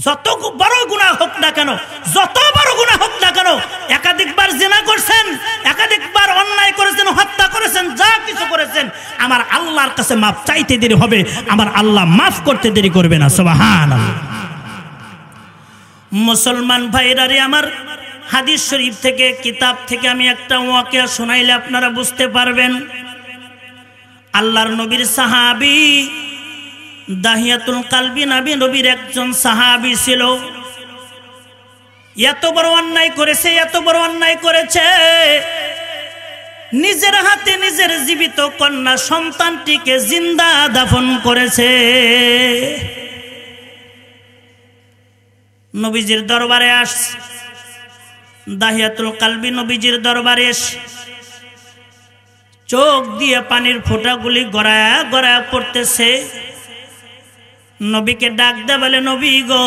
যত বড় গুনাহ হোক না কেন, যত বড় গুনাহ হোক না কেন, একাধিকবার জিনা করছেন, একাধিকবার অন্যায় করেছেন, হত্যা করেছেন, যা কিছু করেছেন, আমার আল্লাহর কাছে মাফ চাইতে দেরি হবে, আমার আল্লাহ মাফ করতে দেরি করবে না। সুবহানাল্লাহ। মুসলমান ভাইরা রে আমার, হাদিস শরীফ থেকে, কিতাব থেকে আমি একটা ওয়াকিয়া শোনাইলে আপনারা বুঝতে পারবেন। আল্লাহর নবীর সাহাবী দাহিয়াতুল কালবি নবীর একজন সাহাবী ছিল। এত বড় অন্যায় করেছে, এত বড় অন্যায় করেছে, নিজের হাতে নিজের জীবিত কন্যা সন্তানটিকে জিন্দা দাফন করেছে। নবীজির দরবারে আসছে, দাহিয়াতুল কালবি নবীজির দরবারে এসে চোখ দিয়ে পানির ফোঁটাগুলি গড়ায়া গড়ায়া পড়তেছে। নবীকে ডাক দেয়া বলে, নবী গো,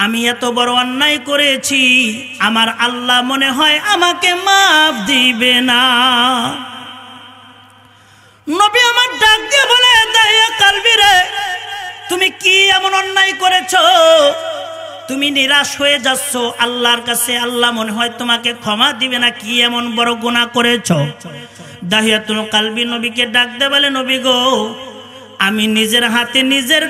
আমি এত বড় অন্যায় করেছি, আমার আল্লাহ মনে হয় আমাকে মাফ দিবে না। নবী আমার ডাক দিয়ে বলে, দাহিয়া কালবি রে, তুমি কি এমন অন্যায় করেছো? তুমি নিরাশ হয়ে যাচ্ছ আল্লাহর কাছে, আল্লাহ মনে হয় তোমাকে ক্ষমা দিবে না, কি এমন বড় গুনাহ করেছো? দাহিয়াতুল কালবি নবীকে ডাক দেয়া বলে, নবী গো, আমি নিজের হাতে নিজের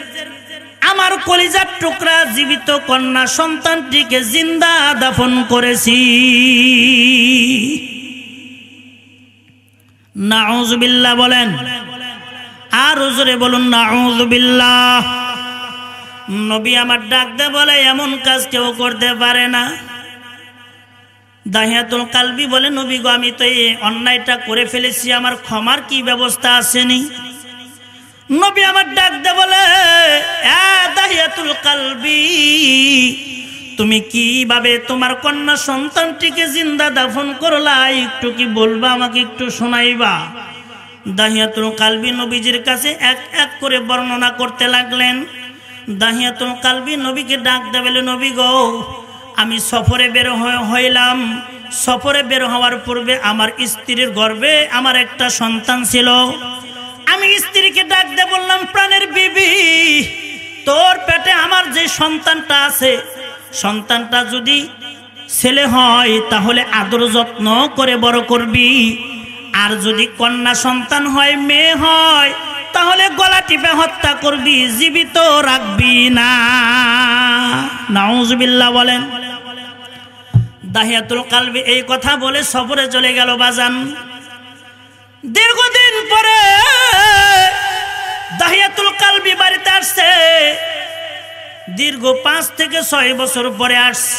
আমার কলিজার টুকরা জীবিত কন্যা সন্তানটিকে জিন্দা দাফন করেছি। নাউযুবিল্লাহ বলেন, আর জোরে বলুন নাউযুবিল্লাহ। নবী আমার ডাক দে বলে, এমন কাজ কেউ করতে পারে না। দাহিয়াতুল কালবি বলে, নবী গো, আমি তো এই অন্যায়টা করে ফেলেছি, আমার ক্ষমার কি ব্যবস্থা আসেনি? নবী আমার ডাক দে বলে, দাহিয়াতুল কালবি, তুমি কিভাবে তোমার কন্যা সন্তানটিকে জিন্দা দাফন করলা, একটু কি বলবা, আমাকে একটু শোনাইবা? দাহিয়াতুল কালবি নবীজির কাছে এক এক করে বর্ণনা করতে লাগলেন। দাহিয়াতুল কালবি নবীকে ডাক দে বলে, নবী গো, আমি সফরে বের হইলাম। সফরে বের হওয়ার পূর্বে আমার স্ত্রীর গর্ভে আমার একটা সন্তান ছিল। আমি স্ত্রীকে ডাক দে বললাম, প্রাণের বিবি, তোর পেটে আমার যে সন্তানটা আছে, সন্তানটা যদি ছেলে হয় তাহলে আদর যত্ন করে বড় করবি, আর যদি কন্যা সন্তান হয়, মেয়ে হয়, তাহলে গলা টিপে হত্যা করবি, জীবিত রাখবি না। নাউযুবিল্লাহ বলেন। দাহিয়াতুল কালবি এই কথা বলে সফরে চলে গেল বাজান। দীর্ঘদিন পরে দাহিয়াতুল কালবি বাড়িতে আসছে। দীর্ঘ 5 থেকে 6 বছর পরে আসছে।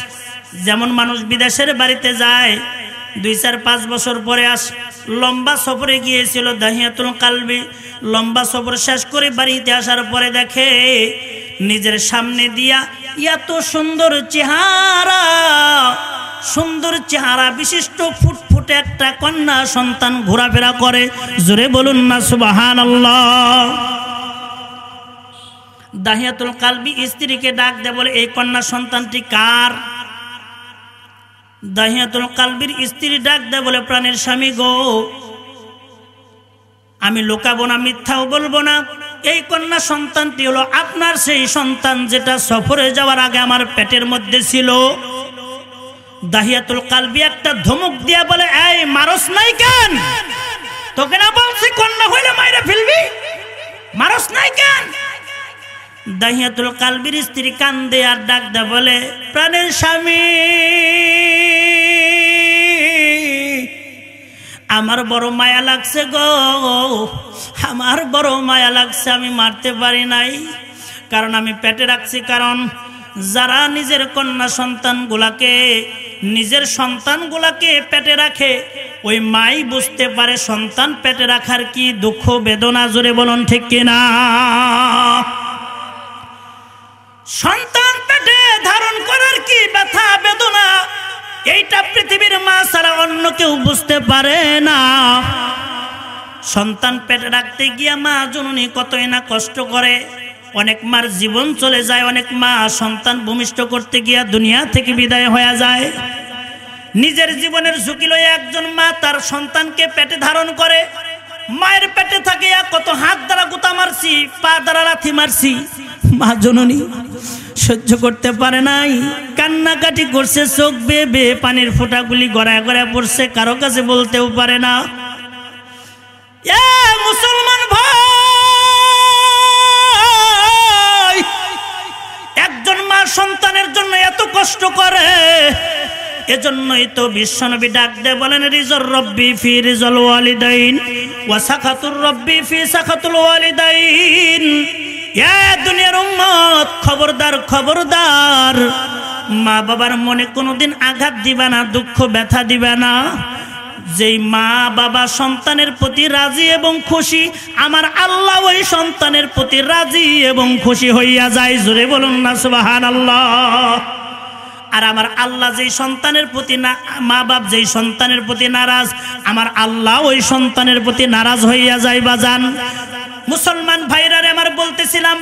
যেমন মানুষ বিদেশের বাড়িতে যায়, 2-4-5 বছর পরে আসে। লম্বা সফরে গিয়েছিল দাহিয়াতুল কালবি। লম্বা সফর শেষ করে বাড়িতে আসার পরে দেখে নিজের সামনে দিয়া এত সুন্দর চেহারা বিশিষ্ট ফুটফুটে একটা কন্যা সন্তান ঘোরাফেরা করে। জোরে বলুন না সুবহানাল্লাহ। দাহিয়াতুল কালবি স্ত্রীকে ডাক দে বলে, এই কন্যা সন্তানটি কার? দাহিয়াতুল কালবির স্ত্রী ডাক দে বলে, প্রাণের স্বামী গো, আমি লুকাবো না, মিথ্যাও বলবো না, এই কন্যা সন্তানটি হলো আপনার সেই সন্তান যেটা সফরে যাওয়ার আগে আমার পেটের মধ্যে ছিল। দাহিয়াতুল কালবি একটা ধমক দিয়া বলে, এই মারস নাই কেন? তোকে না বলছি কন্যা হইলে মাইরা ফেলবি, মারস নাই কেন? দাহিয়াতুল কালবির স্ত্রী কান্দে আর ডাক দে বলে, প্রাণের স্বামী, আমার বড় মায়া লাগছে গো, আমার বড় মায়া লাগছে, আমি মারতে পারি নাই, কারণ আমি পেটে রাখছি। কারণ যারা নিজের কন্যা সন্তানগুলাকে পেটে রাখে, ওই মাই বুঝতে পারে সন্তান পেটে রাখার কি দুঃখ বেদনা। জোরে বলুন ঠিক কিনা? সন্তান পেটে ধারণ করার কি ব্যথা বেদনা, এইটা পৃথিবীর মা ছাড়া অন্য কেউ বুঝতে পারে না। সন্তান পেটে রাখতে গিয়া মা জননী কতই না কষ্ট করে। অনেক মার জীবন চলে যায়, অনেক মা সন্তান ভূমিষ্ঠ করতে গিয়া দুনিয়া থেকে বিদায় হয়ে যায়। নিজের জীবনের ঝুঁকি লয়ে একজন মা তার সন্তানকে পেটে ধারণ করে। মায়ের পেটে থাকে কত হাত দ্বারা গুতা মারছি, পা দ্বারা লাথি মারছি, মা জননী সহ্য করতে পারে নাই, কান্নাকাটি করছে, চোখ বেয়ে বেয়ে পানির ফোঁটাগুলি গড়ায় গড়ায় পড়ছে, কারো কাছে বলতেও পারে না। এ মুসলমান ভাই, একজন মা সন্তানের জন্য এত কষ্ট করে, এজন্যই তো বিশ্বনবী ডাক দেয় বলেন, রিজর রব্বি ফি রিজল ওয়ালিদাইন ওয়া সাখাতুর রব্বি ফি সাখাতুল ওয়ালিদাইন। এ দুনিয়ার উম্মত, খবরদার খবরদার, মা বাবার মনে কোনোদিন আঘাত দিবা না, দুঃখ ব্যথা দিবা না। যেই মা বাবা সন্তানের প্রতি রাজি এবং খুশি, আমার আল্লাহ ওই সন্তানের প্রতি রাজি এবং খুশি হইয়া যায়। জোরে বলুন না সুবহানাল্লাহ। আর আমার আল্লাহ যেই সন্তানের প্রতি না, মা বাপ যেই সন্তানের প্রতি নারাজ, আমার আল্লাহ ওই সন্তানের প্রতি নারাজ হইয়া যায় বাজান। মুসলমান ভাইরারে আমার বলতেছিলাম,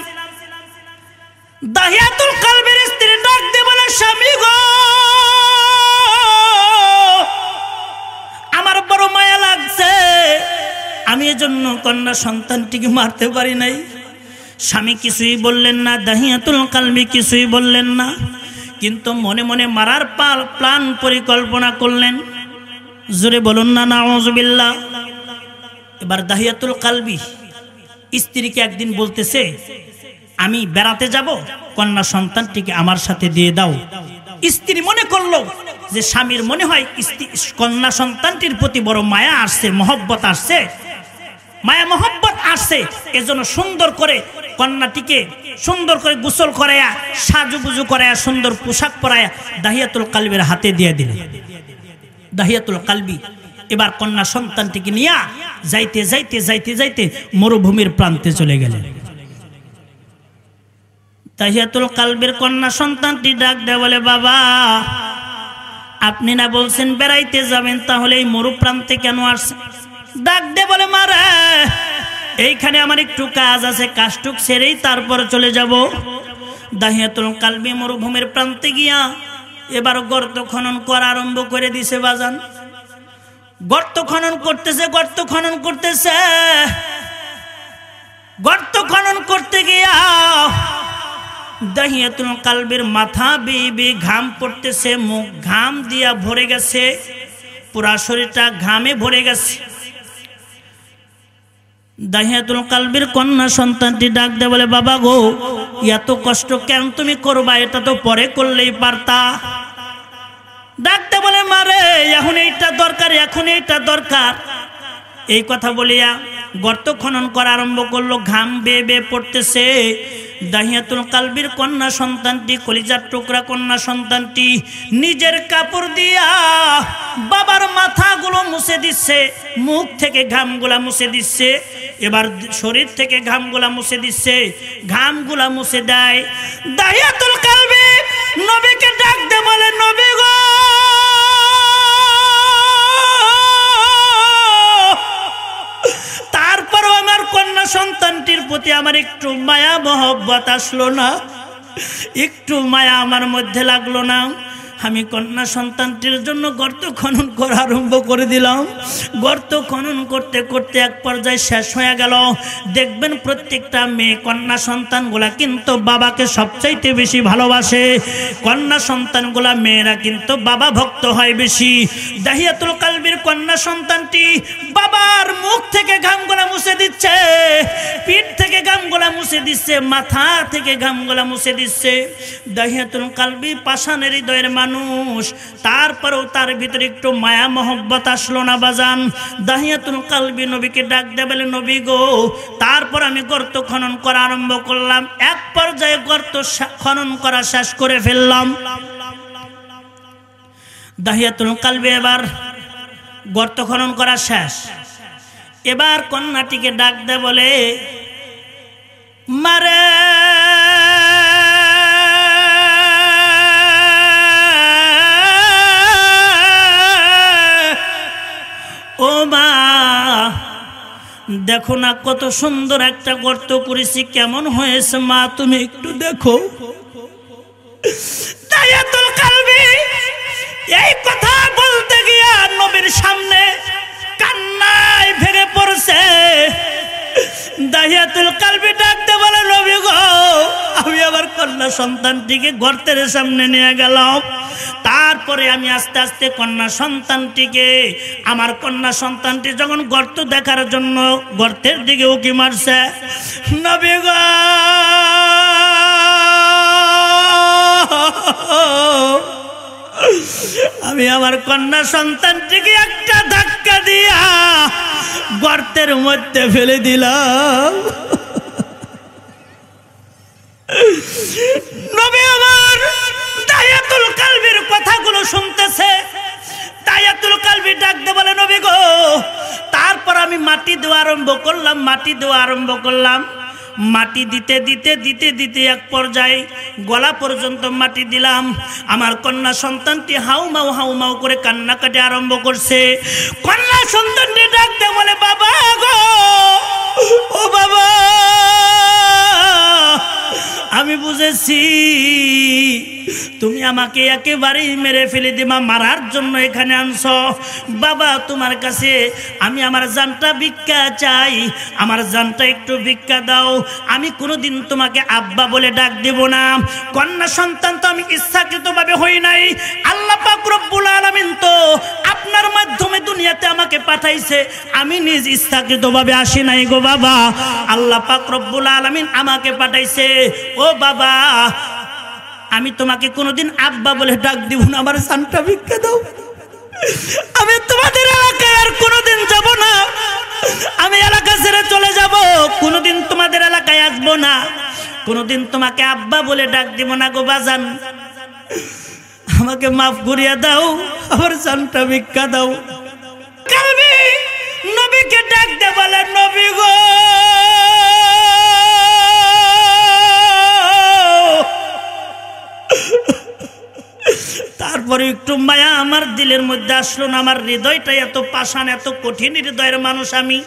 দাহিয়াতুল কালবের স্ত্রী ডাক দিয়ে বলে, স্বামী গো, আমার বড় মায়া লাগছে, আমি এজন্য কন্যা সন্তানটিকে মারতে পারি নাই। স্বামী কিছুই বললেন না, দাহিয়াতুল কালবি কিছুই বললেন না, কিন্তু মনে মনে মারার প্ল্যান পরিকল্পনা করলেন। জোরে বলুন না নাউযুবিল্লাহ। এবার দাহিয়াতুল কালবি স্ত্রীকে একদিন বলতেছে, আমি বেড়াতে যাব, কন্যা সন্তানটিকে আমার সাথে দিয়ে দাও। স্ত্রী মনে করলো যে স্বামীর মনে হয় কন্যা সন্তানটির প্রতি বড় মায়া আসছে, মহব্বত আসছে, মায়া মহব্বত আসছে, এজন্য সুন্দর করে কন্যাটিকে সুন্দর করে গোসল করায়া, সাজুগুজু করায়া, সুন্দর পোশাক পরায়া দাহিয়াতুল কালবির হাতে দিয়ে দিলেন। দাহিয়াতুল কালবি এবার কন্যা সন্তানটিকে নিয়ে যাইতে যাইতে যাইতে যাইতে মরুভূমির প্রান্তে চলে গেলেন। দাহিয়াতুল কালবির কন্যা সন্তানটি ডাক দেয় বলে, বাবা, আপনি না বলছেন বেড়াইতে যাবেন, তাহলে এই মরু প্রান্তে কেন আসছেন? ডাক দে বলে, মারে, এইখানে আমার একটু কাজ আছে, কাজটুক সেরেই তারপর চলে যাব। দাহিয়াতুল কালবি মরুভূমির প্রান্তে গিয়া এবার গর্ত খনন করা আরম্ভ করে দিছে বাজান। গর্ত খনন করতেছে, গর্ত খনন করতেছে, গর্ত খনন করতে গিয়া দাহিয়াতুল কালবির মাথা বেয়ে ঘাম পড়তেছে, মুখ ঘাম দিয়া ভরে গেছে, পুরা শরীরটা ঘামে ভরে গেছে। দাহিয়াতুল কালবির কন্যা সন্তানটি ডাক দেয় বলে, বাবা গো, এত কষ্ট কেন তুমি করবা? এটা তো পরে করলেই পারতা। ডাকতে বলে, মারে, এখন এইটা দরকার, এখন এইটা দরকার। এই কথা বলিয়া গর্ত খনন করা আরম্ভ করলো, ঘাম বেয়ে বেয়ে পড়তেছে। দাহিয়াতুল কালবির কন্যা সন্তানটি, কলিজার টুকরা কন্যা সন্তানটি নিজের কাপড় দিয়া বাবার মাথাগুলো মুছে দিচ্ছে, মুখ থেকে ঘামগুলা মুছে দিচ্ছে, এবার শরীর থেকে ঘামগুলা মুছে দিচ্ছে, ঘামগুলা মুছে দেয়। দাহিয়াতুল কালবি নবীকে ডাক দে বলে, নবী গো, তারপরও আমার কন্যা সন্তানটির প্রতি আমার একটু মায়া মহব্বত আসলো না, একটু মায়া আমার মধ্যে লাগলো না। আমি কন্যা সন্তানটির জন্য গর্ত খনন করা আরম্ভ করে দিলাম। গর্ত খনন করতে করতে এক পর্যায়ে শেষ হয়ে গেল। দেখবেন প্রত্যেকটা মেয়ে কন্যা সন্তানগুলা কিন্তু বাবাকে সবচাইতে বেশি ভালোবাসে। কন্যা সন্তানগুলা মেয়েরা কিন্তু বাবা ভক্ত হয় বেশি। দাহিয়াতুল কালবির কন্যা সন্তানটি বাবার মুখ থেকে ঘামগুলা মুছে দিচ্ছে, পিঠ থেকে ঘামগুলা মুছে দিচ্ছে, মাথা থেকে ঘামগুলা মুছে দিচ্ছে। দাহিয়াতুল কালবি পাষাণের হৃদয়ের মানুষ, তারপরেও তার ভিতরে একটু মায়া মহব্বত আসলো না বাজান। দাহিয়াতুল কালবি নবীকে ডাক দেয় বলে, নবী গো, তারপর আমি গর্ত খনন করা আরম্ভ করলাম। এক পর্যায়ে গর্ত খনন করা শেষ করে ফেললাম। দাহিয়াতুল কালবি এবার গর্ত খনন করা শেষ। এবার কন্যাটিকে ডাক দেয় বলে, মারে, ও মা, দেখো না কত সুন্দর একটা গর্ত করেছি, কেমন হয়েছে মা, তুমি একটু দেখো। দাহিয়াতুল কালবি এই কথা বলতে গিয়া নবীর সামনে কান্নায় ভেঙে পড়ছে। দাহিয়াতুল কালবি ডাকতে বলে, নবী গো, আমি আমার কন্যা সন্তানটিকে গর্তের সামনে নিয়ে গেলাম। তারপরে আমি আস্তে আস্তে কন্যা সন্তানটিকে, আমার কন্যা সন্তানটি যখন গর্ত দেখার জন্য গর্তের দিকে উকি মারছে, নবী গো আমি আমার কন্যা সন্তানটিকে একটা ধাক্কা দিয়া গর্তের মধ্যে ফেলে দিলাম। নবী আমার দাহিয়াতুল কালবির কথাগুলো শুনতেছে। দাহিয়াতুল কালবি ডাক দিয়ে বলে, নবী গো। তারপর আমি মাটি দেওয়া আরম্ভ করলাম। মাটি দিতে দিতে দিতে দিতে এক পর্যায়ে গলা পর্যন্ত মাটি দিলাম। আমার কন্যা সন্তানটি হাউমাউ করে কান্নাকাটি আরম্ভ করছে। কন্যা সন্তানটি ডাক দিয়ে বলে, বাবা গো, ও বাবা, আমি বুঝেছি তুমি আমাকে একেবারেই মেরে ফেলে দিবা, মারার জন্য এখানে আনছ। বাবা, তোমার কাছে আমি আমার জানটা ভিক্ষা চাই, আমার জানটা একটু ভিক্ষা দাও। আমি কোনোদিন তোমাকে আব্বা বলে ডাক দেব না। কন্যা সন্তান তো আমি ইচ্ছাকৃতভাবে হই নাই, আল্লাহ পাক রব্বুল আলামিন তো আপনার মাধ্যমে দুনিয়াতে আমাকে পাঠাইছে, আমি নিজ ইচ্ছাকৃতভাবে আসি নাই গো বাবা, আল্লাহ পাক রব্বুল আলামিন আমাকে পাঠাইছে। ও বাবা, আমি তোমাকে কোনোদিন আব্বা বলে ডাক দিব না, আমার জানটা ভিক্ষা দাও। আমি তোমাদের এলাকায় আর কোনোদিন যাব না, আমি এলাকা ছেড়ে চলে যাব, কোনোদিন তোমাদের এলাকায় আসবো না, কোনোদিন তোমাকে আব্বা বলে ডাক দিব না গো বাজান, আমাকে মাফ করিয়া দাও, আমার জানটা ভিক্ষা দাও। কালবি নবীকে ডাক দে বলে, নবী গো, তারপরে একটু মায়া আমার দিলের মধ্যে আসলো না। আমার হৃদয়টা এত পাষাণ, এত কঠিন হৃদয়ের মানুষ আমি।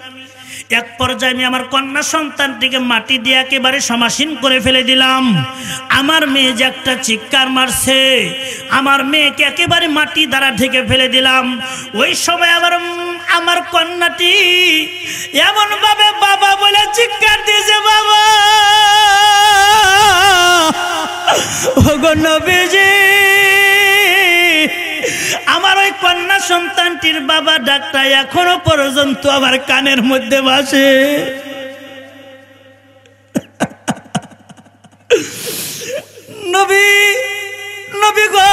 এক পর্যায়ে আমি আমার কন্যা সন্তানটিকে মাটি দিয়ে একেবারে সমাসীন করে ফেলে দিলাম। আমার মেয়ে যে একটা চিৎকার মারছে, আমার মেয়েকে একেবারে মাটি দ্বারা ঢেকে ফেলে দিলাম। ওই সময় আমার কন্যাটি এমন ভাবে বাবা বলে চিৎকার দিয়েছে, বাবা ওগো নবীজি। আমার ওই কন্যা সন্তানটির বাবা ডাকটা এখনো পর্যন্ত আমার কানের মধ্যে ভাসে। নবী গো,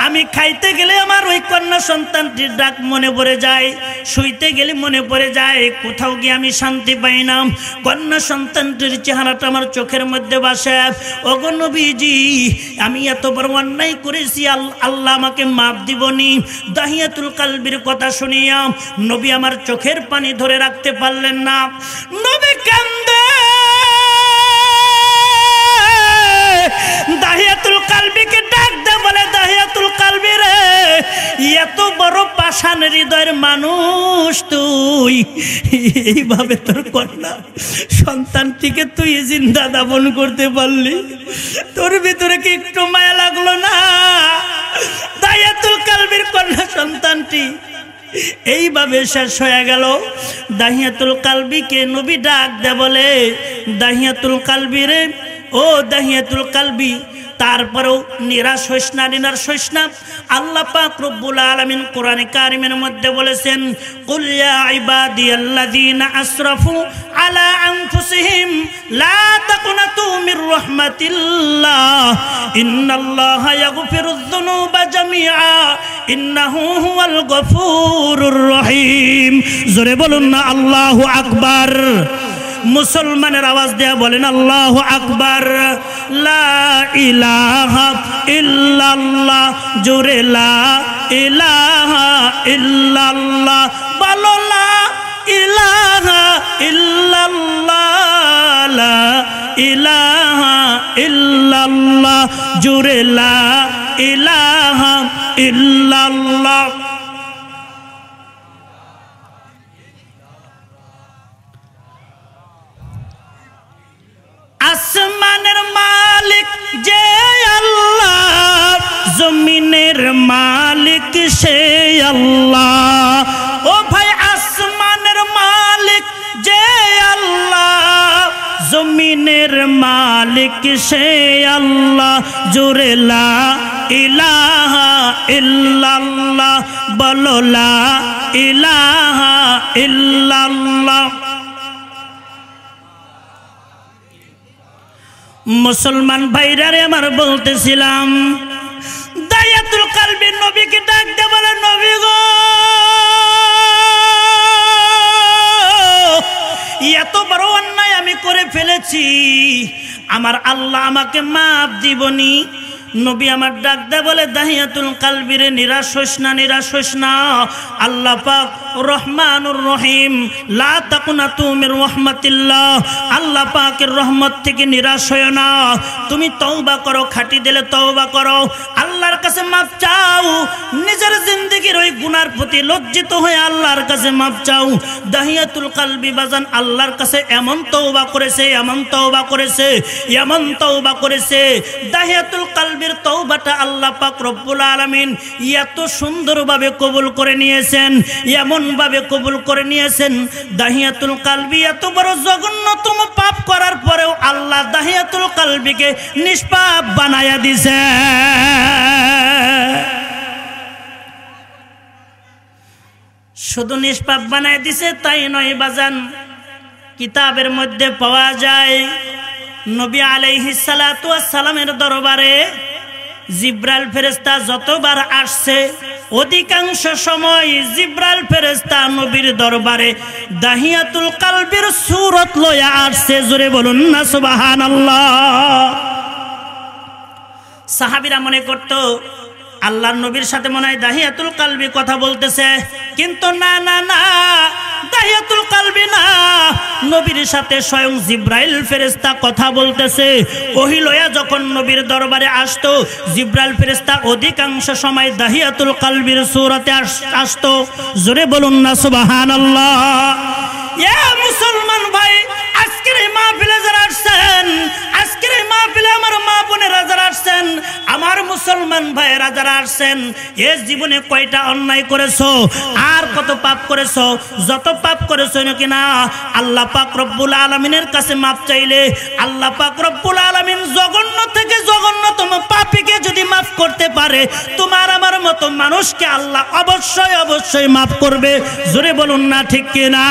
আমি খাইতে গেলে আমার ওই কন্যা সন্তানটির ডাক মনে পড়ে যায়, শুইতে গেলে মনে পড়ে যায়, কোথাও গিয়ে আমি শান্তি পাই না। কন্যা সন্তানটির চেহারাটা আমার চোখের মধ্যে ভাসে। ওগো নবীজি, আমি এত বড় অন্যায় করেছি, আল্লাহ আমাকে মাফ দিবনি। দাহিয়াতুল কালবির কথা শুনিয়া নবী আমার চোখের পানি ধরে রাখতে পারলেন না। নবী কান্দে। দাহিয়াতুল কালবিকে ডাক দে বলে, দাহিয়াতুল কালবি রে, এত বড় পাষাণ হৃদয়ের মানুষ তুই, এইভাবে তোর কন্যা সন্তানটিকে তুই জিন্দা দাফন করতে পারলি, তোর ভিতরে কি একটু মায়া লাগলো না? দাহিয়াতুল কালবির কন্যা সন্তানটি এইভাবে শেষ হয়ে গেল। দাহিয়াতুল কালবিকে নবী ডাক দে বলে, দাহিয়াতুল কালবি রে, ও দাহিয়াতুল কালবি, তারপরেও নিরাশ হইস না, নিরাশ হইস না। আল্লাহ পাক রব্বুল আলামিন কোরআনে কারিমের মধ্যে বলেছেন, কুল ইয়া ইবাদিয়াল্লাযীনা আসরাফু আলা আনফুসিহিম লা তাকুনাতু মির রাহমাতিল্লাহ ইন্নাল্লাহা ইয়াগফিরুয যুনুবা জামিআ ইন্নাহু হুয়াল গফুরুর রহিম। জোরে বলুন না আল্লাহু আকবার। মুসলমানের আওয়াজ দেয়া বলেন আল্লাহু আকবার। লা ইলাহা ইল্লাল্লাহ, জোরে লা ইলাহা ইল্লাল্লাহ, বলো লা ইলাহা ইল্লাল্লাহ, লা ইলাহা ইল্লাল্লাহ, জোরে লা ইলাহা ইল্লাল্লাহ। আসমানের মালিক যে আল্লাহ, জমিনের মালিক সে আল্লাহ। ও ভাই, আসমানের মালিক যে আল্লাহ, জমিনের মালিক মালিক সে আল্লাহ, জোরে লা ইলাহা ইল্লাল্লাহ, বলো লা ইলাহা ইল্লাল্লাহ। মুসলমান ভাইরা রে আমার বলতেছিলাম, দায়াতুল কালবি নবীকে ডাক দে, বলে নবী গো, এত বড় অন্যায় আমি করে ফেলেছি, আমার আল্লাহ আমাকে মাফ দিবনি? নবী আমার ডাক দে বলে, দাহিয়াতুল কালবিরে নিরাশ হইস না, নিরাশ হইস না। আল্লাহ পাক রহমানুর রহিম, লা তাকুনাতু মির রাহমাতিল্লাহ, আল্লাহ পাকের রহমত থেকে নিরাশ হয়ো না। তুমি তওবা করো, খাঁটি দিলে তওবা করো, আল্লাহর কাছে মাফ চাও, নিজের জিন্দেগির ওই গুনার প্রতি লজ্জিত হয়ে আল্লাহর কাছে মাফ চাও। দাহিয়াতুল কালবি বাজান আল্লাহর কাছে এমন তওবা করেছে, এমন তওবা করেছে, এমন তওবা করেছে, দাহিয়াতুল কালবি তওবাটা আল্লাহ পাক রব্বুল আলামিন এত সুন্দরভাবে কবুল করে নিয়েছেন, এমন ভাবে কবুল করে নিয়েছেন। দাহিয়াতুল কালবি এত বড় জঘন্যতম পাপ করার পরেও আল্লাহ দাহিয়াতুল কালবিকে নিষ্পাপ বানায়া দিছে। শুধু নিষ্পাপ বানায় দিছে তাই নয় বাজান, কিতাবের মধ্যে পাওয়া যায় নবী আলাইহিস সালাতু ওয়াস সালামের দরবারে জিব্রাইল ফেরেশতা যতবার আসছে, অধিকাংশ সময় জিব্রাইল ফেরেশতা নবীর দরবারে দাহিয়াতুল কালবির সূরত লয়া আসছে। জোরে বলুন না সুবহানাল্লাহ। সাহাবীরা মনে করত আল্লাহর নবীর সাথে মনে হয় দাহিয়াতুল কালবি কথা বলতেছে, কিন্তু না না না, দাহিয়াতুল কালবি না, নবীর সাথে স্বয়ং জিব্রাইল ফেরেশতা কথা বলতেছে। ওহী লয়া যখন নবীর দরবারে আসতো, জিব্রাইল ফেরেশতা অধিকাংশ সময় দাহিয়াতুল কালবির সূরতে আসতো। জোরে বলুন না সুবহানাল্লাহ। এ মুসলমান ভাই, আজকের এই মাহফিলে যারা আসছেন, আজকের এই মাহফিলে আমার মা বোনেরা যারা আসছেন, আমার মুসলমান ভাইয়েরা যারা আসছেন, এ জীবনে কয়টা অন্যায় করেছো, আর কত পাপ করেছো? যত পাপ করেছো নাকি না, আল্লাহ পাক রব্বুল আলামিনের কাছে মাপ চাইলে আল্লাহ পাক রব্বুল আলামিন জঘন্য থেকে জঘন্যতম পাপীকে যদি মাফ করতে পারে, তোমার আমার মতো মানুষকে আল্লাহ অবশ্যই অবশ্যই মাফ করবে। জোরে বলুন না ঠিক কিনা?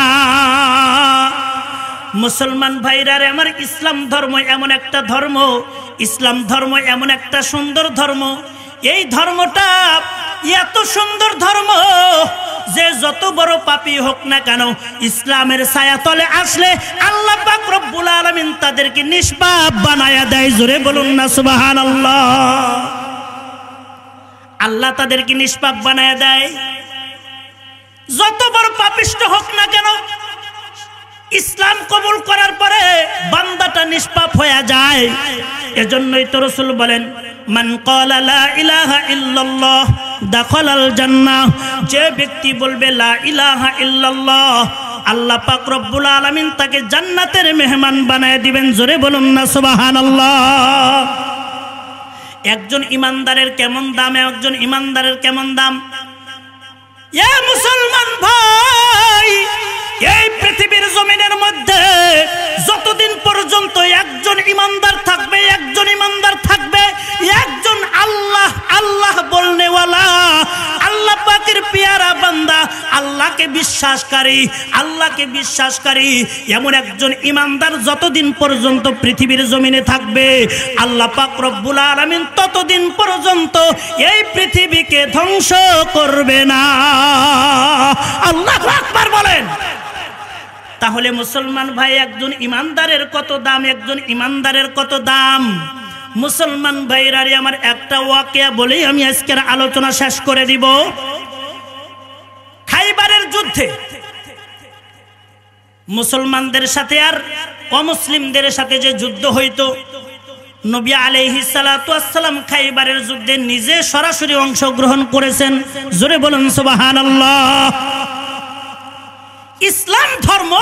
মুসলমান ভাইরা রে আমার, ইসলাম ধর্ম এমন একটা ধর্ম, ইসলাম ধর্ম এমন একটা সুন্দর ধর্ম, এই ধর্মটা এত সুন্দর ধর্ম যে যত বড় পাপী হোক না কেন, ইসলামের ছায়াতলে আসলে আল্লাহ পাক রব্বুল আলামিন তাদেরকে নিষ্পাপ বানায়া দেয়। জোরে বলুন না সুবহানাল্লাহ। আল্লাহ তাদেরকে নিষ্পাপ বানায়া দেয়। যত বড় পাপিষ্ঠ হোক না কেন, ইসলাম কবুল করার পরে বান্দাটা নিষ্পাপ হয়ে যায়। এজন্যই তো রাসূল বলেন, মান ক্বালা লা ইলাহা ইল্লাল্লাহ দাখালাল জান্নাহ, যে ব্যক্তি বলবে লা ইলাহা ইল্লাল্লাহ, আল্লাহ পাক রব্বুল আলামিন তাকে জান্নাতের মেহমান বানায় দিবেন। জোরে বলুন না সুবহানাল্লাহ। একজন ইমানদারের কেমন দাম, একজন ইমানদারের কেমন দাম? এ মুসলমান ভাই, এই পৃথিবীর জমিনের মধ্যে যতদিন পর্যন্ত একজন ইমানদার থাকবে, একজন ইমানদার থাকবে, একজন আল্লাহ আল্লাহ বলনেওয়ালা, আল্লাহ পাকের পেয়ারা বান্দা, আল্লাহকে বিশ্বাসকারী, আল্লাহকে বিশ্বাসকারী এমন একজন ইমানদার যতদিন পর্যন্ত পৃথিবীর জমিনে থাকবে, আল্লাহ পাক রব্বুল আলামিন ততদিন পর্যন্ত এই পৃথিবীকে ধ্বংস করবে না। আল্লাহু আকবার বলেন। তাহলে মুসলমান ভাই, একজন ইমানদারের কত দাম, একজন ইমানদারের কত দাম? মুসলমান ভাইরা আমার একটা ওয়াকিয়া বলেই আমি আজকের আলোচনা শেষ করে দিব। খাইবারের যুদ্ধে মুসলমানদের সাথে আর অমুসলিমদের সাথে যে যুদ্ধ হইতো, নবী আলাইহিস সালাতু ওয়াস সালাম খাইবারের যুদ্ধে নিজে সরাসরি অংশগ্রহণ করেছেন। জোরে বলুন সুবহানাল্লাহ। ইসলাম ধর্ম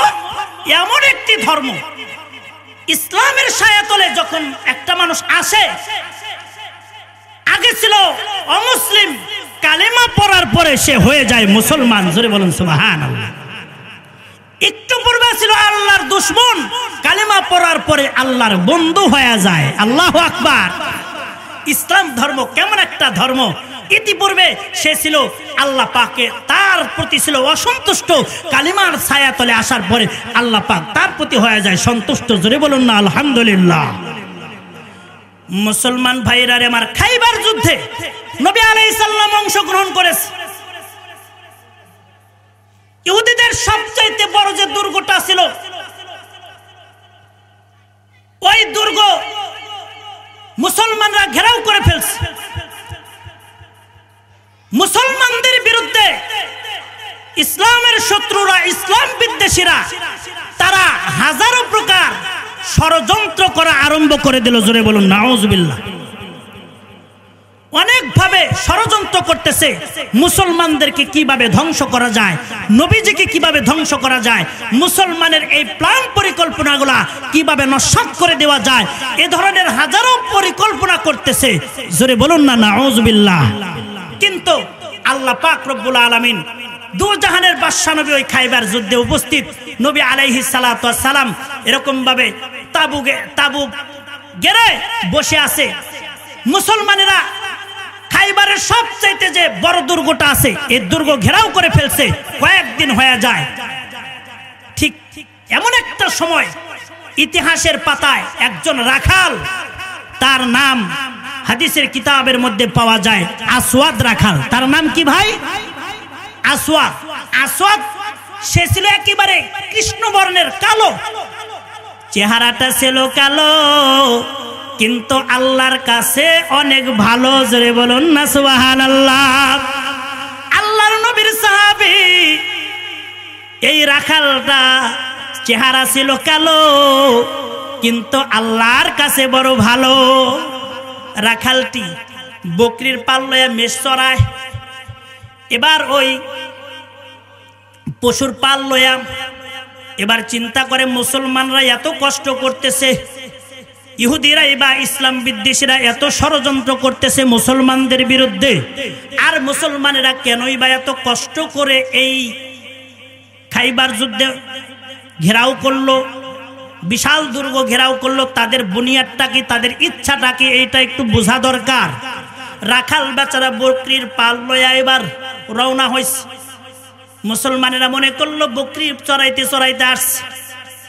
এমন একটি ধর্ম, ইসলামের ছায়াতলে যখন একটা মানুষ আসে, আগে ছিল অমুসলিম, কালেমা পড়ার পরে সে হয়ে যায় মুসলমান। জোরে বলুন সুবহানাল্লাহ। একটু পূর্বে ছিল আল্লাহর দুশমন, কালিমা পড়ার পরে আল্লাহর বন্ধু হয়ে যায়। আল্লাহু আকবার। ইসলাম ধর্ম কেমন একটা ধর্ম! ইতিপূর্বে সে ছিল আল্লাহ পাকে তার প্রতি ছিল অসন্তুষ্ট, কালিমার ছায়া তলে আসার পরে আল্লাহ পাক তার প্রতি হয়ে যায় সন্তুষ্ট। জোরে বলুন না আলহামদুলিল্লাহ। মুসলমান ভাইরা রে আমার, খাইবার যুদ্ধে নবী আলাইহিস সালাম অংশগ্রহণ করেছে। ইহুদিদের সবচাইতে বড় যে দুর্গটা ছিল, ওই দুর্গ মুসলমানরা ঘেরাও করে ফেলছে। মুসলমানদের বিরুদ্ধে ইসলামের শত্রুরা, ইসলাম বিদ্বেষীরা, তারা হাজারো প্রকার ষড়যন্ত্র করা আরম্ভ করে দিল। জোরে বলুন নাউজুবিল্লাহ। অনেকভাবে ষড়যন্ত্র করতেছে মুসলমানদেরকে কিভাবে ধ্বংস করা যায়, নবীজিকে কিভাবে ধ্বংস করা যায়, মুসলমানের এই প্ল্যান পরিকল্পনাগুলা কিভাবে নস্যাৎ করে দেওয়া যায়, এ ধরনের হাজারো পরিকল্পনা করতেছে। জোরে বলুন না নাউজুবিল্লাহ। কিন্তু আল্লাহ পাক রব্বুল আলামিন, দু জাহানের বাদশা নবী ওই খাইবার যুদ্ধে উপস্থিত। নবী আলাইহিস সালাতু ওয়াস সালাম এরকম ভাবে তাবু গেড়ে বসে আছে। মুসলমানেরা খাইবারের সবচাইতে যে বড় দুর্গটা আছে, এই দুর্গ ঘেরাও করে ফেলছে। কয়েকদিন হয়ে যায়। ঠিক এমন একটা সময় ইতিহাসের পাতায় একজন রাখাল, তার নাম হাদিসের কিতাবের মধ্যে পাওয়া যায় আসওয়াদ রাখাল। তার নাম কি ভাই? আসওয়াদ। আসওয়াদ সে ছিল একেবারে কৃষ্ণবর্ণের, কালো চেহারাটা ছিল কালো, কিন্তু আল্লাহর কাছে অনেক ভালো। জোরে বলুন না সুবহানাল্লাহ। আল্লাহর নবীর সাহাবী এই রাখালটা, চেহারা ছিল কালো কিন্তু আল্লাহর কাছে বড় ভালো। রাখালটি বকরির পাল লয়ে মেষ চড়ায়। এবার ওই পশুর পাল লয়া এবার চিন্তা করে মুসলমানরা এত কষ্ট করতেছে, ইহুদিরা বা ইসলাম বিদ্বেষীরা এত ষড়যন্ত্র করতেছে মুসলমানদের বিরুদ্ধে, আর মুসলমানেরা কেনই বা এত কষ্ট করে এই খাইবার যুদ্ধে ঘেরাও করলো, বিশাল দুর্গ ঘেরাও করলো, তাদের বুনিয়াদটা কি, তাদের ইচ্ছাটা কি, এইটা একটু বোঝা দরকার। রাখাল বেচারা বকরির পাল লয়া এবার রওনা হইছে। মুসলমানেরা মনে করলো বকরি চড়াইতে চড়াইতে আসছে,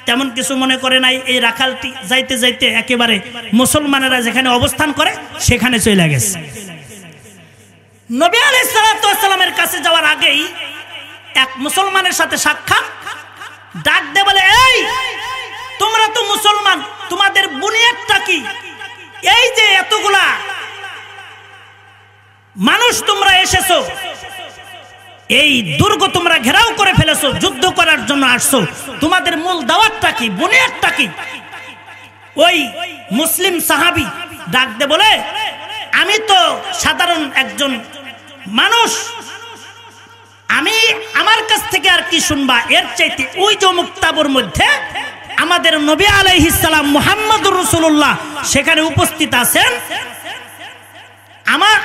তেমন কিছু মনে করে নাই। এই রাখালটি যাইতে যাইতে একেবারে মুসলমানেরা যেখানে অবস্থান করে সেখানে চলে গেছে। নবী আলাইহিস সালাতু ওয়াস সালামের কাছে যাওয়ার আগেই এক মুসলমানের সাথে সাক্ষাৎ। ডাক দে বলে, এই তোমরা তো মুসলমান, তোমাদের বুনিয়াদটা কি? এই যে এতগুলা মানুষ তোমরা এসেছো, এই দুর্গ তোমরা ঘেরাও করে ফেলেছো, যুদ্ধ করার জন্য আসছো, তোমাদের মূল দাওয়াতটা কি, বুনিয়াদটা কি? ওই মুসলিম সাহাবী ডাক দে বলে, আমি তো সাধারণ একজন মানুষ, আমি আমার কাছ থেকে আর কি শুনবা? এর চাইতে ওই যে মুক্তাবুর মধ্যে আমাদের নবী আলাইহিস সালাম মুহাম্মদুর রাসূলুল্লাহ সেখানে উপস্থিত আছেন,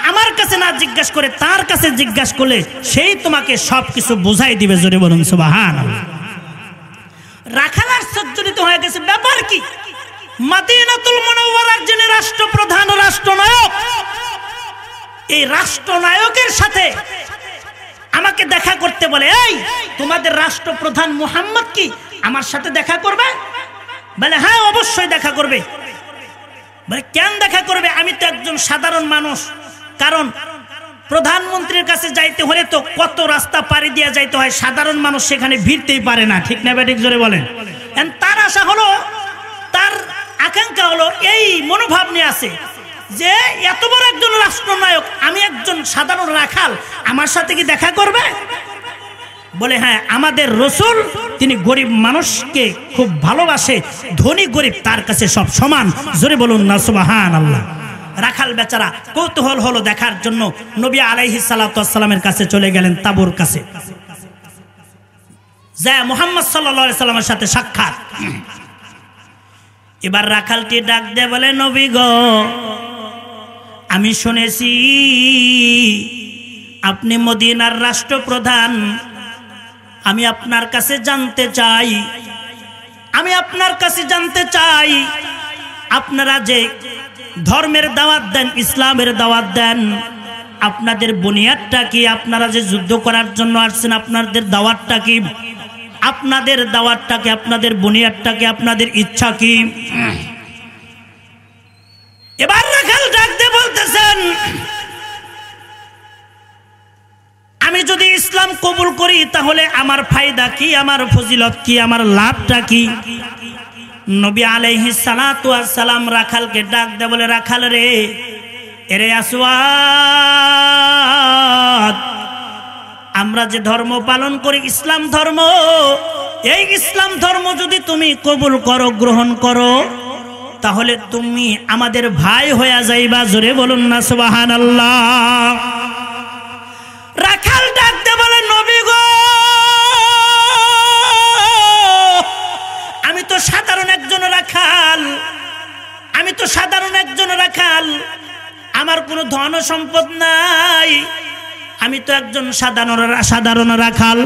আমার কাছে না জিজ্ঞাসা করে তার কাছে জিজ্ঞাসা করলে সেই তোমাকে সবকিছু বুঝাই দিবে। জোরে বলুন সুবহানাল্লাহ। রাখাল আশ্চর্যজনিত হয়ে গেছে, ব্যাপার কি? মদিনাতুল মুনাওয়ারার যিনি রাষ্ট্রপ্রধান, রাষ্ট্রনায়ক, এই রাষ্ট্রনায়কের সাথে আমাকে দেখা করতে বলে। এই তোমাদের রাষ্ট্রপ্রধান মুহাম্মদ কি আমার সাথে দেখা করবে? বলে হ্যাঁ অবশ্যই দেখা করবে। বলে কেন দেখা করবে? আমি তো একজন সাধারণ মানুষ, কারণ প্রধানমন্ত্রীর কাছে যাইতে হলে তো কত রাস্তা পাড়ি দিয়ে যাইতে হয়, সাধারণ মানুষ সেখানে ভিড়তেই পারে না, ঠিক না ব্যাটিক? জোরে বলেন। তার আশা হলো, তার আকাঙ্ক্ষা হলো, এই মনোভাব নিয়ে আছে যে এত বড় একজন রাষ্ট্রনায়ক, আমি একজন সাধারণ রাখাল, আমার সাথে কি দেখা করবে? বলে হ্যাঁ, আমাদের রাসূল তিনি গরিব মানুষকে খুব ভালোবাসে, ধনী গরিব তার কাছে সব সমান। জোরে বলুন না সুবহানাল্লাহ। রাখাল বেচারা কৌতূহল হলো দেখার জন্য, নবী আলাইহিস সালাতু ওয়াস সালামের কাছে চলে গেলেন, তাবুর কাছে যায় মুহাম্মদ সাল্লাল্লাহু আলাইহি সাল্লামের সাথে সাক্ষাৎ। এবার রাখালটি ডাক দিয়ে বলে, নবী গো, আমি শুনেছি আপনি মদিনার রাষ্ট্রপ্রধান, আমি আপনার কাছে জানতে চাই, আপনারা যে ধর্মের দাওয়াত দেন, ইসলামের দাওয়াত দেন, আপনাদের বুনিয়াদটা কি? আপনারা যে যুদ্ধ করার জন্য আসছেন, আপনাদের দাওয়াতটা কি? আপনাদের বুনিয়াদটা কি? আপনাদের ইচ্ছা কি? এবার রাখাল ডাক দিয়ে বলতেছেন, আমি যদি ইসলাম কবুল করি তাহলে আমার ফায়দা কি, আমার ফজিলত কি, আমার লাভটা কি? নবী আলাইহিস সালাতু ওয়াস সালাম রাখালকে ডাক দিয়ে বলে, রাখাল রে, এরে আসওয়াদ, আমরা যে ধর্ম পালন করি ইসলাম ধর্ম, এই ইসলাম ধর্ম যদি তুমি কবুল করো, গ্রহণ করো, তাহলে তুমি আমাদের ভাই হয়ে যাইবা। জোরে বলুন না সুবহানাল্লাহ। রাখাল ডাকতে বলে, নবী গো, আমি তো সাধারণ একজন রাখাল, আমার কোনো ধন সম্পদ নাই, আমি তো একজন সাধারণ রাখাল।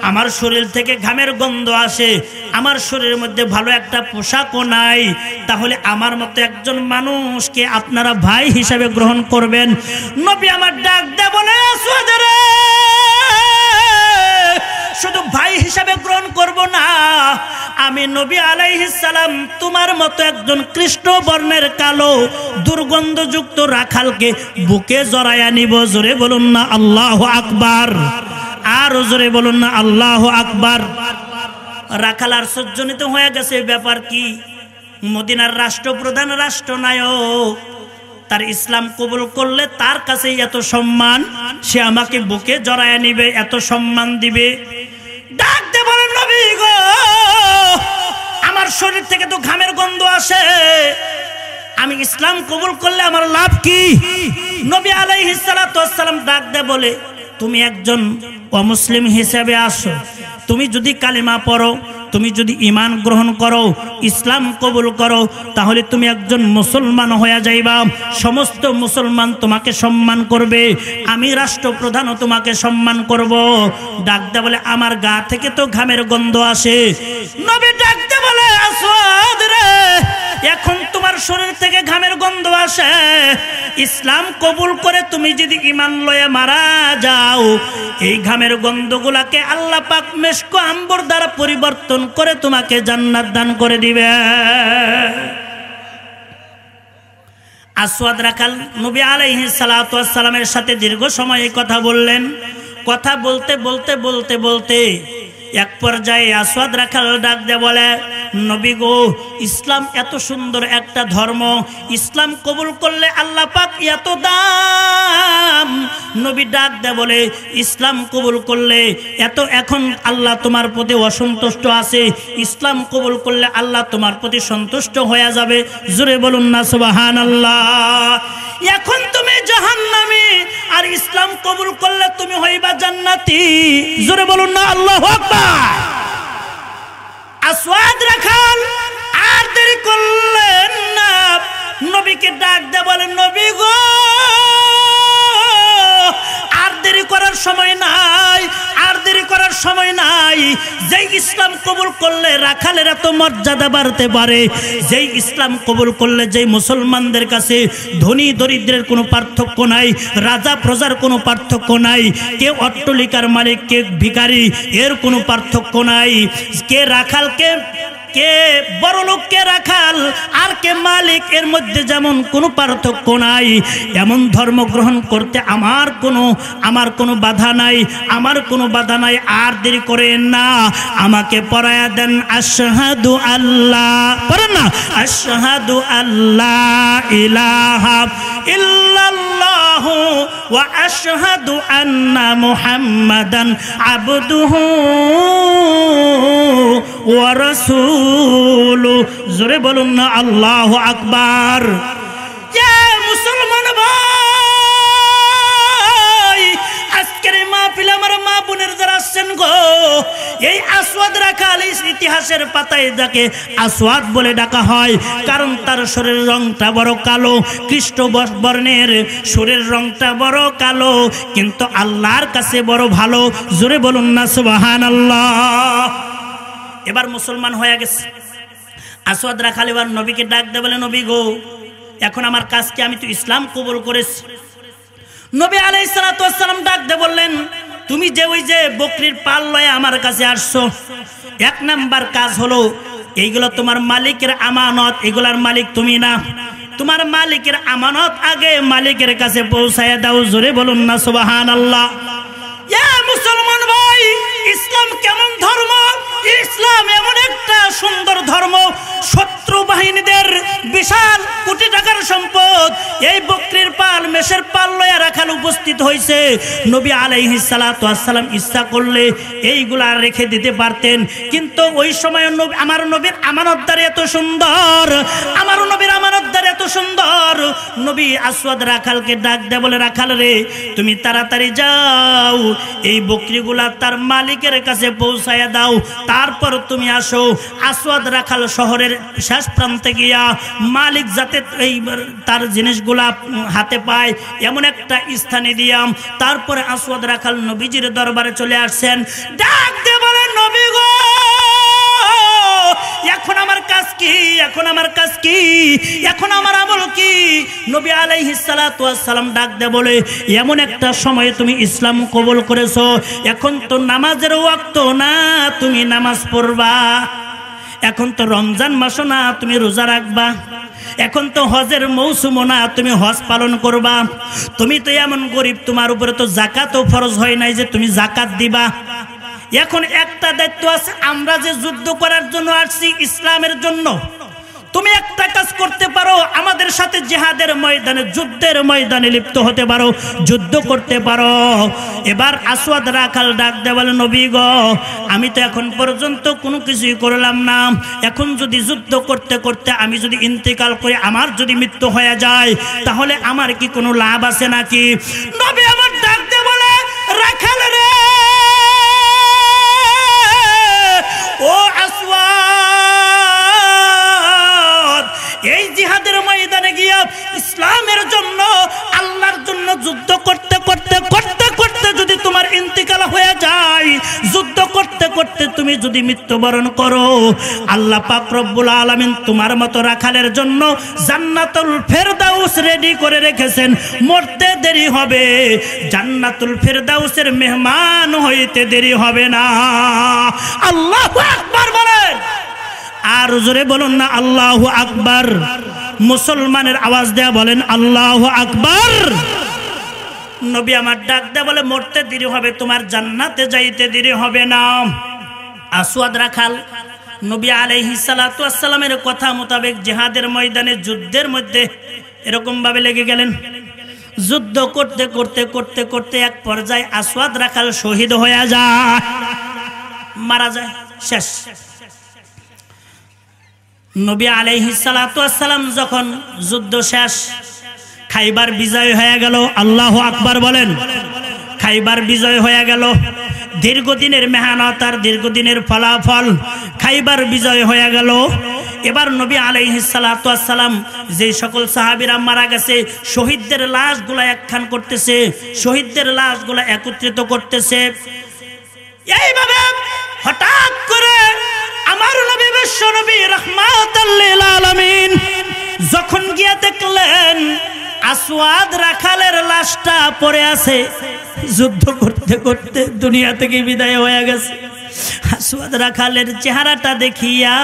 আমার শরীর থেকে ঘামের গন্ধ আসে, আমার শরীরের মধ্যে ভালো একটা পোশাকও নাই, তাহলে আমার মতো একজন মানুষকে আপনারা ভাই হিসাবে গ্রহণ করবেন? নবী আমার ডাক দে বলে, আসওয়াদ রে, শুধু ভাই হিসাবে গ্রহণ করব না, আমি নবী আলাইহিস সালাম তোমার মতো একজন কৃষ্ণ বর্ণের কালো দুর্গন্ধযুক্ত রাখালকে বুকে জড়াইয়া নিব। জোরে বলুন না আল্লাহু আকবার। আর জোরে বলুন না আল্লাহু আকবার। রাখাল আর সজ্জনিত হয়ে গেছে। ব্যাপার কি? মদিনার রাষ্ট্রপ্রধান, রাষ্ট্রনায়ক, তার ইসলাম কবুল করলে তার কাছে এত সম্মান, সে আমাকে বুকে জড়াইয়া নিবে, এত সম্মান দিবে। ডাক দে বলেন, নবী গো, আমার শরীর থেকে তো ঘামের গন্ধ আসে, আমি ইসলাম কবুল করলে আমার লাভ কি? নবী আলাইহিস সালাতু ওয়াস সালাম ডাক দে বলে, তুমি একজন অমুসলিম হিসেবে আসো, তুমি যদি কালিমা পড়ো, তুমি যদি ঈমান গ্রহণ করো, ইসলাম কবুল করো, তাহলে তুমি একজন মুসলমান হয়ে যাইবা। সমস্ত মুসলমান তোমাকে সম্মান করবে, আমি রাষ্ট্রপ্রধানও তোমাকে সম্মান করব। ডাকতে বলে, আমার গা থেকে তো ঘামের গন্ধ আসে। নবী ডাকতে বলে, আসওয়াদ রে, এখন তোমার শরীর থেকে ঘামের গন্ধ আসে, ইসলাম কবুল করে তুমি যদি ঈমান লয়ে মারা যাও, এই ঘামের গন্ধগুলাকে আল্লাহ পাক মেশক আম্বর দ্বারা পরিবর্তন করে তোমাকে জান্নাত দান করে দিবে। আসওয়াদ রাখাল নবী আলাইহিস সালাতু ওয়াস সালামের সাথে দীর্ঘ সময় কথা বললেন। কথা বলতে বলতে বলতে বলতে এক পর্যায়ে আসওয়াদ রাখাল ডাক দিয়ে বলে, নবী গো, ইসলাম এত সুন্দর একটা ধর্ম, ইসলাম কবুল করলে আল্লাহ পাক এত দাম। নবী ডাক দিয়ে বলে, ইসলাম কবুল করলে এত, এখন আল্লাহ তোমার প্রতি অসন্তুষ্ট আছে, ইসলাম কবুল করলে আল্লাহ তোমার প্রতি সন্তুষ্ট হয়ে যাবে। জোরে বলুন না সুবহানাল্লাহ। এখন তুমি জাহান্নামী, আর ইসলাম কবুল করলে তুমি হইবা জান্নাতি। জোরে বলুন না আল্লাহু আকবার। আসওয়াদ রাখাল আর দেরি করলেন না, নবীকে ডাক দিয়ে বলেন, নবী গো, আর দেরি করার সময় নাই, আর দেরি করার সময় নাই। যেই ইসলাম কবুল করলে রাখালের এত মর্যাদা বাড়তে পারে, যেই ইসলাম কবুল করলে যেই মুসলমানদের কাছে ধনী দরিদ্রের কোনো পার্থক্য নাই, রাজা প্রজার কোনো পার্থক্য নাই, কে অট্টালিকার মালিক, কে ভিখারি, এর কোনো পার্থক্য নাই, কে রাখাল, কে বড় লোক, কে রাখাল, আর কে মালিক, এর মধ্যে যেমন কোনো পার্থক্য নাই, এমন ধর্ম গ্রহণ করতে আমার কোনো বাধা নাই, আমার কোনো বাধা নাই। আর দেরি করেন না, আমাকে পড়ায়া দেন, আশহাদু আল্লাহ, পড়েন না, আশহাদু আল্লাহ ইলাহা ইল্লাল্লাহু ওয়া আশহাদু আন্না মুহাম্মাদান আবদুহু ওয়া রাসূলুহু। জোরে বলুন না আল্লাহু আকবার। মুসলমান ভাই, আজকের মাহফিলে আমার মা বোনের যারা আসছেন গো, এই আসওয়াদ রাখাল ইতিহাসের পাতায় যাকে আসওয়াদ বলে ডাকা হয়, কারণ তার শরীরের রংটা বড় কালো, কৃষ্ণ বর্ণের শরীরের রংটা বড় কালো, কিন্তু আল্লাহর কাছে বড় ভালো। জোরে বলুন না সুবহানাল্লাহ। এবার মুসলমান হয়ে গেছে। আসওয়াদ রাখাল এবার নবীকে ডাক দিয়ে বলে, নবী গো, এখন আমার কাজ কি? আমি তো ইসলাম কবুল করেছি। নবী আলাইহিস সালাতু ওয়াস সালাম ডাক দিয়ে বললেন, তুমি যে ওই যে বকরির পাল লয়ে আমার কাছে আসছো, এক নাম্বার কাজ হলো এইগুলো তোমার মালিকের আমানত, এগুলার মালিক তুমি না। তোমার মালিকের আমানত আগে মালিকের কাছে পৌঁছায় দাও। জোরে বলুন না সুবহানাল্লাহ। ইয়া মুসলমান ভাই, ইসলাম কেমন ধর্ম? ইসলাম এমন একটা সুন্দর ধর্ম, শত্রু বাহিনীদের বিশাল কোটি টাকার সম্পদ এই বকরির পাল, মেষের পাল লয়া রাখাল উপস্থিত হয়েছে। নবী আলাইহিস সালাতু ওয়াস সালাম ইচ্ছা করলে এইগুলা রেখে দিতে পারতেন, কিন্তু ওই সময় আমার নবীর আমানতদার এত সুন্দর, আমার নবীর আমানতদার এত সুন্দর। নবী আসওয়াদ রাখালকে ডাক দেয়, বলে, রাখাল রে, তুমি তাড়াতাড়ি যাও, এই বকরিগুলা তার মালিকের কাছে পৌঁছায়া দাও, তারপর তুমি আসো। আসওয়াদ রাখাল শহরের শেষ প্রান্তে গিয়া মালিক যাতে এই তার জিনিসগুলা হাতে পায় এমন একটা স্থানে দিয়াম। তারপরে আসওয়াদ রাখাল নবীজির দরবারে চলে আসছেন। ডাক দিয়ে বলে, নবী গো, এখন আমার কাজ কি? এখন আমার কাজ কি? এখন আমার আমল কি? নবী আলাইহিস সালাতু ওয়াস সালাম ডাক দিয়ে বলে, এমন একটা সময়ে তুমি ইসলাম কবুল করেছো, এখন তো নামাজের ওয়াক্ত না, তুমি নামাজ পড়বা। এখন তো রমজান মাস না, তুমি রোজা রাখবা। এখন তো হজের মৌসুম না, তুমি হজ পালন করবা। তুমি তো এমন গরিব, তোমার উপরে তো যাকাতও ফরজ হয় নাই যে তুমি যাকাত দিবা। এখন একটা দায়িত্ব আছে, আমরা যে যুদ্ধ করার জন্য আসছি ইসলামের জন্য, তুমি একটা কাজ করতে পারো, আমাদের সাথে জিহাদের ময়দানে, যুদ্ধের ময়দানে লিপ্ত হতে পারো, যুদ্ধ করতে পারো। এবার আসওয়াদ রাখাল ডাক দেয়, বলে, নবী গো, আমি তো এখন পর্যন্ত কোনো কিছুই করলাম না, এখন যদি যুদ্ধ করতে করতে আমি যদি ইন্তেকাল করি, আমার যদি মৃত্যু হয়ে যায়, তাহলে আমার কি কোনো লাভ আছে নাকি? নবী আমার ডাক দেয়, বলে, রাখাল রে, ও আসওয়াদ, এই জিহাদের ময়দানে গিয়া ইসলামের জন্য, আল্লাহর জন্য যুদ্ধ করতে করতে করতে করতে যদি তোমার ইন্তিকাল হয়ে যায়, যুদ্ধ করতে করতে তুমি যদি মৃত্যুবরণ করো, আল্লাহ পাক রব্বুল আলামিন তোমার মতো রাখালের জন্য জান্নাতুল ফেরদাউস রেডি করে রেখেছেন। মরতে দেরি হবে, জান্নাতুল ফেরদাউসের মেহমান হইতে দেরি হবে না। আল্লাহু আকবার বলেন, আর জোরে বলুন না আল্লাহু আকবার। মুসলমানের আওয়াজ দেয়া বলেন আল্লাহু আকবার। নবী আমার ডাক দেয়া বলে, মরতে দেরি হবে, তোমার জান্নাতে যাইতে দেরি হবে না। আসওয়াদ রাখাল নবী আলাইহিস সালাতু ওয়াস সালামের কথা মোতাবেক জিহাদের ময়দানে, যুদ্ধের মধ্যে এরকম ভাবে লেগে গেলেন। যুদ্ধ করতে করতে করতে করতে এক পর্যায়ে আসওয়াদ রাখাল শহীদ হয়ে যায়, মারা যায়, শেষ। নবী আলাইহিস সালাতু ওয়াস সালাম যখন যুদ্ধ শেষ, খাইবার বিজয় হয়ে গেল। আল্লাহু আকবার বলেন। খাইবার বিজয় হয়ে গেল, দীর্ঘদিনের মেহনত আর দীর্ঘদিনের ফলাফল, খাইবার বিজয় হয়ে গেল। এবার নবী আলাইহিস সালাতু ওয়াস সালাম যে সকল সাহাবীরা মারা গেছে, শহীদদের লাশগুলা একখান করতেছে, শহীদদের লাশগুলা একত্রিত করতেছে। এইভাবে হঠাৎ করে আমার নবী বিশ্ব নবী রাহমাতাল লিল আলামিন যখন গিয়ে দেখলেন আসওয়াদ রাখালের লাশটা পড়ে আছে, যুদ্ধ করতে করতে দুনিয়া থেকে বিদায় হয়ে গেছে। আসওয়াদ রাখালের চেহারাটা দেখিয়া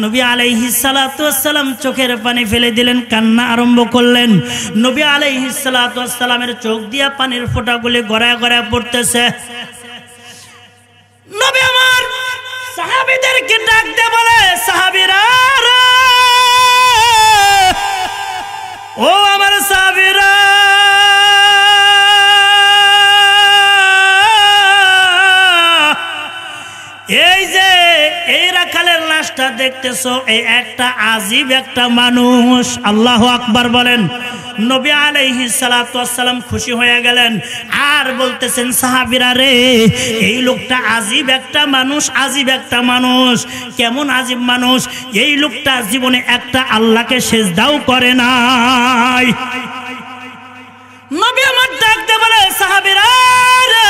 নবী আলাইহিস সালাতু ওয়াস সালাম চোখের পানি ফেলে দিলেন, কান্না আরম্ভ করলেন। নবী আলাইহিস সালাতু ওয়াস সালামের চোখ দিয়া পানির ফোঁটাগুলি গড়ায় গড়ায় পড়তেছে। নবী আমার সাহাবীদেরকে ডাক দিয়ে বলে, সাহাবীরা, ও আমার সাহাবীরা, এই যে এই রাখালের লাশটা দেখতেছো, এই একটা আজীব একটা মানুষ। আল্লাহু আকবার বলেন। নবী আলাইহিস সালাতু ওয়াস সালাম খুশি হয়ে গেলেন আর বলতেছেন সাহাবীরা রে এই লোকটা আজীব একটা মানুষ, আজীব একটা মানুষ। কেমন আজীব মানুষ? এই লোকটা জীবনে একটা আল্লাহকে সিজদাও করে নাই। নবী আমার ডাক দিয়ে বলে সাহাবীরা রে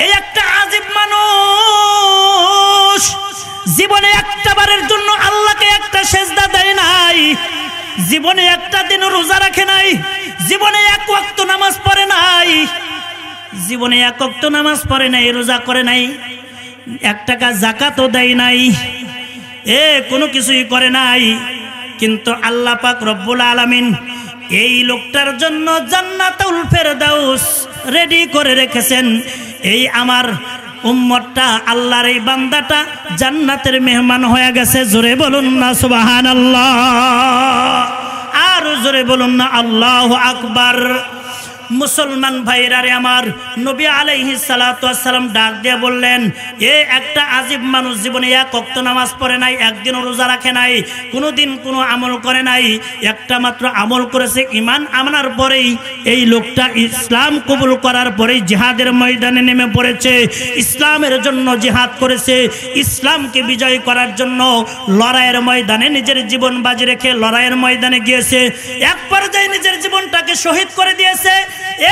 এই একটা আজীব মানুষ জীবনে একটা বারের জন্য আল্লাহকে একটা সিজদা দেয় নাই, জীবনে একটা দিন রোজা রাখে নাই, জীবনে এক ওয়াক্ত নামাজ পড়ে নাই, জীবনে এক ওয়াক্ত নামাজ পড়ে নাই, রোজা করে নাই, 1 টাকা যাকাতও দেয় নাই, কোনো কিছুই করে নাই। কিন্তু আল্লাহ পাক রব্বুল আলামিন এই লোকটার জন্য জান্নাতুল ফেরদাউস রেডি করে রেখেছেন। এই আমার উম্মতটা, আল্লাহর এই বান্দাটা জান্নাতের মেহমান হয়ে গেছে। জোরে বলুন না সুবহানাল্লাহ, আর জোরে বলুন না আল্লাহু আকবার। মুসলমান ভাইরারে আমার, নবী আলাইহিস সালাতু ওয়াস সালাম ডাক দিয়ে বললেন একটা আজীব মানুষ জীবনে এক ওয়াক্ত নামাজ পড়ে নাই, একদিনও রোজা রাখে নাই, কোনোদিন কোনো আমল করে নাই, একটা মাত্র আমল করেছে ঈমান আনার পরেই এই লোকটা ইসলাম কবুল করার পরেই জিহাদের ময়দানে নেমে পড়েছে, ইসলামের জন্য জিহাদ করেছে, ইসলামকে বিজয় করার জন্য লড়াইয়ের ময়দানে নিজের জীবন বাজি রেখে লড়াইয়ের ময়দানে গিয়েছে। এক পর্যায়ে নিজের জীবনটাকে শহীদ করে দিয়েছে।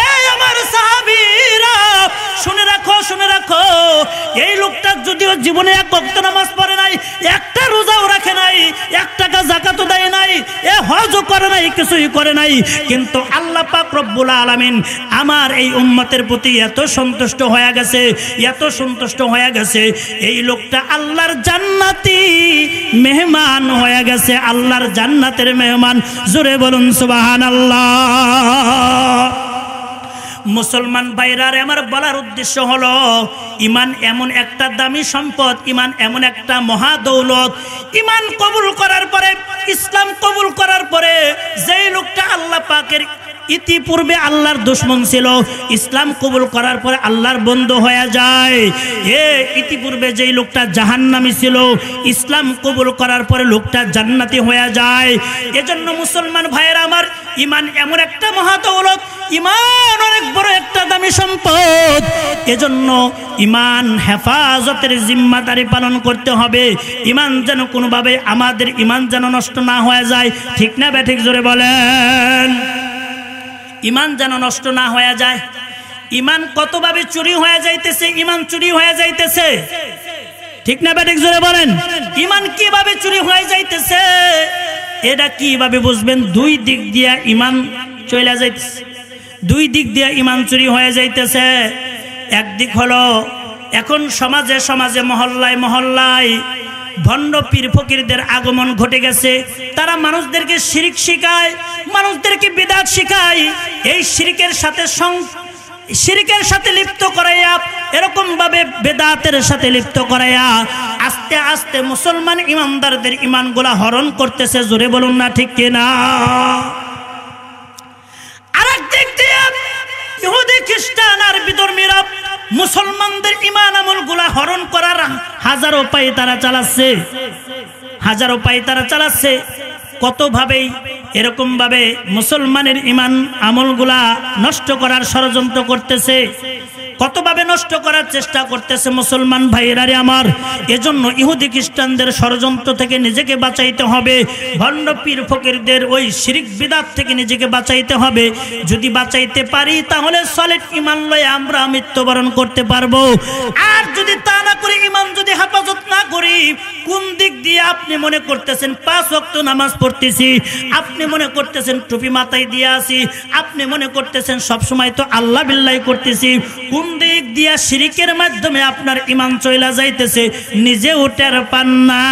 এই আমার সাহাবীরা শুনে রাখো, শুনে রাখো, এই লোকটা যদিও জীবনে এক ওয়াক্ত নামাজ পড়ে নাই, একটা রোজাও রাখে নাই, 1 টাকা যাকাতও দেয় নাই, হজও করে নাই, কিছুই করে নাই, কিন্তু আল্লাহ পাক রব্বুল আলামিন আমার এই উম্মতের প্রতি এত সন্তুষ্ট হয়ে গেছে, এত সন্তুষ্ট হয়ে গেছে, এই লোকটা আল্লাহর জান্নাতি মেহমান হয়ে গেছে, আল্লাহর জান্নাতের মেহমান। জোরে বলুন সুবহানাল্লাহ। মুসলমান ভাইরারে আমার বলার উদ্দেশ্য হলো ঈমান এমন একটা দামি সম্পদ, ঈমান এমন একটা মহা দৌলত। ঈমান কবুল করার পরে, ইসলাম কবুল করার পরে যেই লোকটা আল্লাহ পাকের ইতিপূর্বে আল্লাহর দুশমন ছিল, ইসলাম কবুল করার পরে আল্লাহর বন্ধু হয়ে যায়। ইতিপূর্বে যেই লোকটা জাহান্নামী ছিল, ইসলাম কবুল করার পরে লোকটা জান্নাতি হয়ে যায়। এজন্য মুসলমান ভাইয়েরা আমার, ঈমান এমন একটা মহা দৌলত, ঈমান অনেক বড় একটা দামি সম্পদ। এজন্য ঈমান হেফাজতের জিম্মাদারি পালন করতে হবে। ঈমান যেন কোনোভাবে আমাদের ঈমান যেন নষ্ট না হয়ে যায়। ঠিক না বেঠিক? জোরে বলেন। ঈমান যেন নষ্ট না হয়ে যায়। ঈমান কতভাবে চুরি হয়ে যাইতেছে, ঈমান চুরি হয়ে যাইতেছে। ঠিক না বেঠিক? জোরে বলেন। ঈমান কিভাবে চুরি হয়ে যাইতেছে এটা কিভাবে বুঝবেন? 2 দিক দিয়ে ঈমান চলে যাইতেছে, 2 দিক দিয়ে ঈমান চুরি হয়ে যাইতেছে। একদিক হলো এখন সমাজে সমাজে মহল্লায় মহল্লায় ভণ্ড পীর ফকিরদের আগমন ঘটে গেছে। তারা মানুষদেরকে শিরক শিখায়, মানুষদেরকে বিদআত শিখায়। এই শিরকের সাথে লিপ্ত করাইয়া, এরকম ভাবে বেদাতের সাথে লিপ্ত করাইয়া আস্তে আস্তে মুসলমান ইমানদারদের ঈমানগুলা হরণ করতেছে। জোরে বলুন না ঠিক কিনা? আরেক দিক দিয়ে ইহুদি খ্রিস্টান আর বিধর্মীরা মুসলমানদের ঈমান আমলগুলা হরণ করার হাজারো উপায় তারা চালাচ্ছে, হাজারো উপায় তারা চালাচ্ছে। কতভাবেই এরকম ভাবে মুসলমানের ঈমান আমলগুলা নষ্ট করার ষড়যন্ত্র করতেছে, কতভাবে নষ্ট করার চেষ্টা করতেছে মুসলমান ভাইয়েরারে আমার। এজন্য ইহুদি খ্রিস্টানদের ষড়যন্ত্র থেকে নিজেকে বাঁচাইতে হবে, ভণ্ড পীর ফকিরদের ওই শিরক বিদআত থেকে নিজেকে বাঁচাইতে হবে। যদি বাঁচাইতে পারি তাহলে সলিড ঈমান লয়ে আমরা মৃত্যুবরণ করতে পারবো। আর যদি তা না করি, ঈমান যদি হেফাজত না করি, কোন দিক দিয়ে আপনি মনে করতেছেন 5 ওয়াক্ত নামাজ পড়তেছি, আপনি মনে করতেছেন টুপি মাথায় দিয়ে আছি, আপনি মনে করতেছেন সব সময় তো আল্লাহ বিল্লাহ করতেছি, কোন দিক দিয়া শিরকের মাধ্যমে আপনার ঈমান চইলা যাইতেছে নিজে টের পান না।